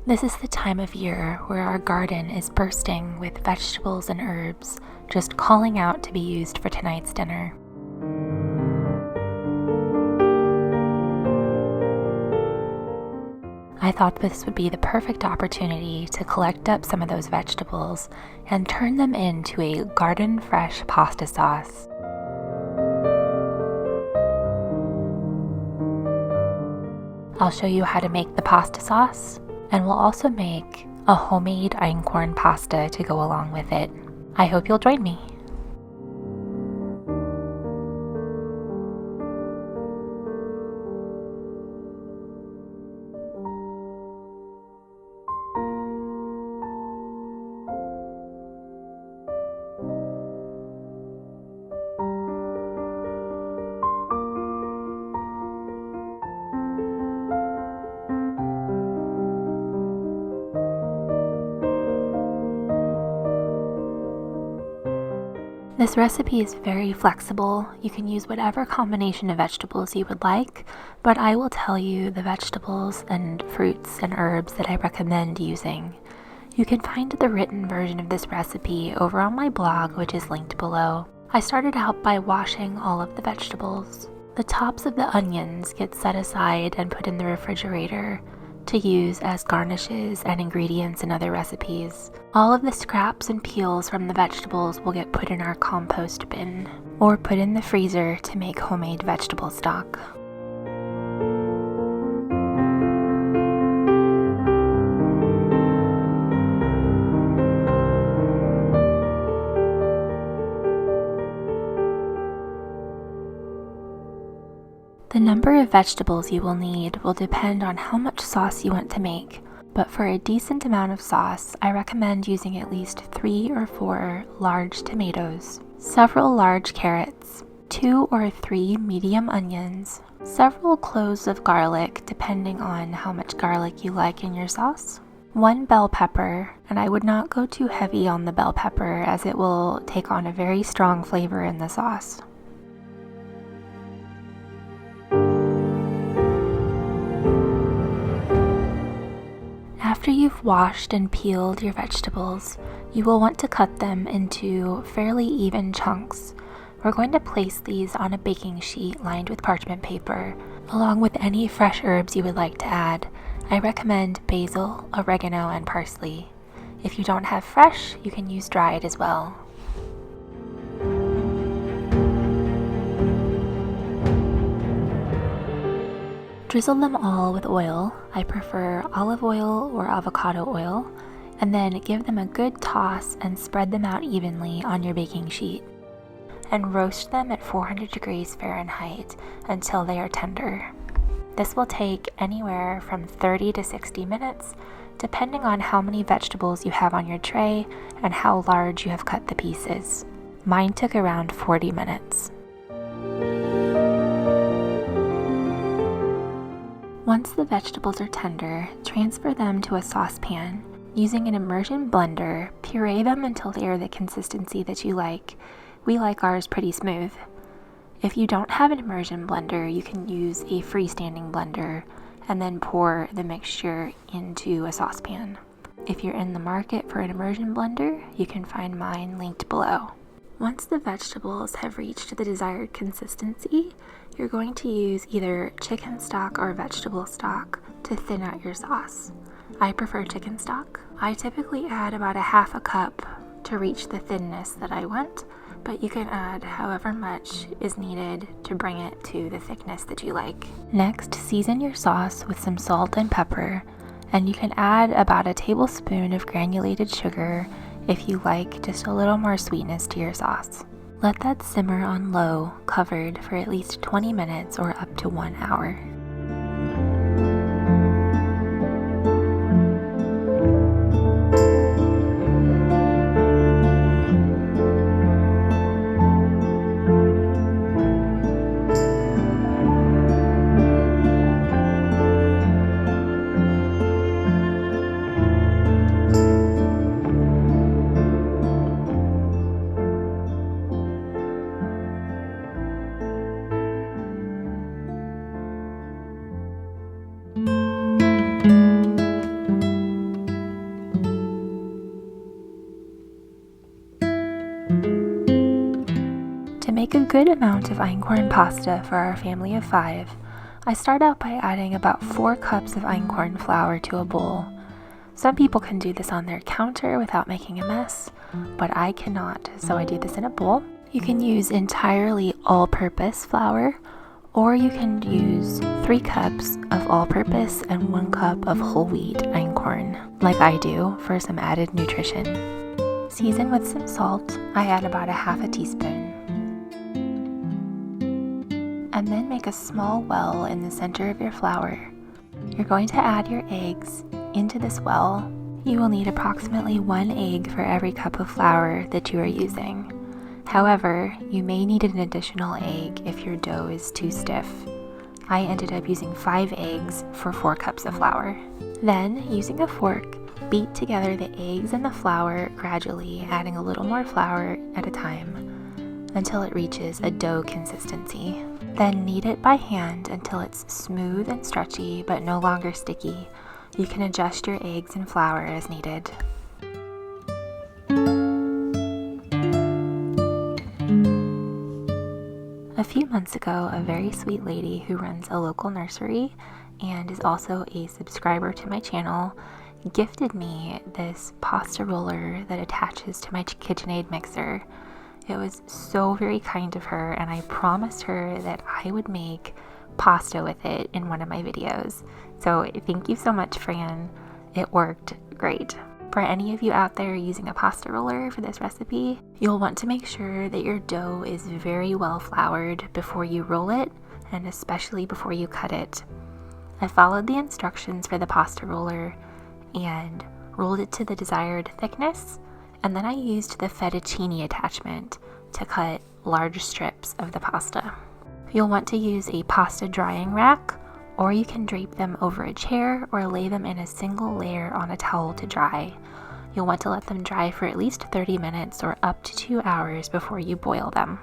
This is the time of year where our garden is bursting with vegetables and herbs, just calling out to be used for tonight's dinner. I thought this would be the perfect opportunity to collect up some of those vegetables and turn them into a garden fresh pasta sauce. I'll show you how to make the pasta sauce, and we'll also make a homemade einkorn pasta to go along with it. I hope you'll join me. This recipe is very flexible. You can use whatever combination of vegetables you would like, but I will tell you the vegetables and fruits and herbs that I recommend using. You can find the written version of this recipe over on my blog, which is linked below. I started out by washing all of the vegetables. The tops of the onions get set aside and put in the refrigerator to use as garnishes and ingredients in other recipes. All of the scraps and peels from the vegetables will get put in our compost bin or put in the freezer to make homemade vegetable stock. The number of vegetables you will need will depend on how much sauce you want to make, but for a decent amount of sauce, I recommend using at least 3 or 4 large tomatoes, several large carrots, 2 or 3 medium onions, several cloves of garlic depending on how much garlic you like in your sauce, 1 bell pepper, and I would not go too heavy on the bell pepper as it will take on a very strong flavor in the sauce. After you've washed and peeled your vegetables, you will want to cut them into fairly even chunks. We're going to place these on a baking sheet lined with parchment paper, along with any fresh herbs you would like to add. I recommend basil, oregano, and parsley. If you don't have fresh, you can use dried as well. Drizzle them all with oil. I prefer olive oil or avocado oil, and then give them a good toss and spread them out evenly on your baking sheet. And roast them at 400 degrees Fahrenheit until they are tender. This will take anywhere from 30 to 60 minutes, depending on how many vegetables you have on your tray and how large you have cut the pieces. Mine took around 40 minutes. Once the vegetables are tender, transfer them to a saucepan. Using an immersion blender, puree them until they are the consistency that you like. We like ours pretty smooth. If you don't have an immersion blender, you can use a freestanding blender and then pour the mixture into a saucepan. If you're in the market for an immersion blender, you can find mine linked below. Once the vegetables have reached the desired consistency, you're going to use either chicken stock or vegetable stock to thin out your sauce. I prefer chicken stock. I typically add about a half a cup to reach the thinness that I want, but you can add however much is needed to bring it to the thickness that you like. Next, season your sauce with some salt and pepper, and you can add about a tablespoon of granulated sugar if you like just a little more sweetness to your sauce. Let that simmer on low, covered for at least 20 minutes or up to 1 hour. make a good amount of einkorn pasta for our family of 5, I start out by adding about 4 cups of einkorn flour to a bowl. Some people can do this on their counter without making a mess, but I cannot, so I do this in a bowl. You can use entirely all-purpose flour, or you can use 3 cups of all-purpose and 1 cup of whole wheat einkorn, like I do, for some added nutrition. Season with some salt. I add about 1/2 teaspoon. And then make a small well in the center of your flour. You're going to add your eggs into this well. You will need approximately 1 egg for every cup of flour that you are using. However, you may need an additional egg if your dough is too stiff. I ended up using 5 eggs for 4 cups of flour. Then, using a fork, beat together the eggs and the flour gradually, adding a little more flour at a time until it reaches a dough consistency. Then knead it by hand until it's smooth and stretchy but no longer sticky. You can adjust your eggs and flour as needed. A few months ago, a very sweet lady who runs a local nursery and is also a subscriber to my channel gifted me this pasta roller that attaches to my KitchenAid mixer. It was so very kind of her, and I promised her that I would make pasta with it in one of my videos. So thank you so much, Fran. It worked great. For any of you out there using a pasta roller for this recipe, you'll want to make sure that your dough is very well floured before you roll it, and especially before you cut it. I followed the instructions for the pasta roller and rolled it to the desired thickness, and then I used the fettuccine attachment to cut large strips of the pasta. You'll want to use a pasta drying rack, or you can drape them over a chair or lay them in a single layer on a towel to dry. You'll want to let them dry for at least 30 minutes or up to 2 hours before you boil them.